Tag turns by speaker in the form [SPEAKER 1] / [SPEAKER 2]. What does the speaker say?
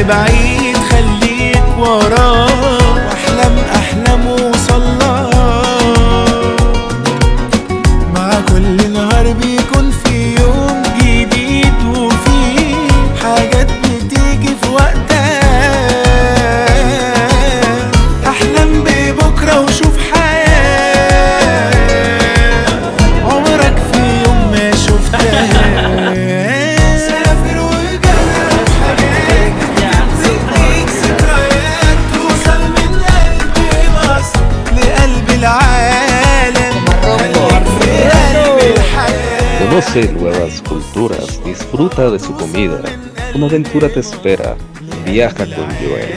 [SPEAKER 1] بعيد خليك وراه، واحلم احلام وصلها. مع كل نهار بيكون في يوم جديد، وفي حاجات بتيجي في وقتها. احلم ببكرة وشوف حياة عمرك في يوم ما شفتها. سافر وجرب حاجات تديك ذكريات، توصل من قلب مصر لقلب العالم. خليك في قلب الحياة.
[SPEAKER 2] Conoce nuevas culturas, disfruta de su comida. Una aventura te espera. Viaja con Joel.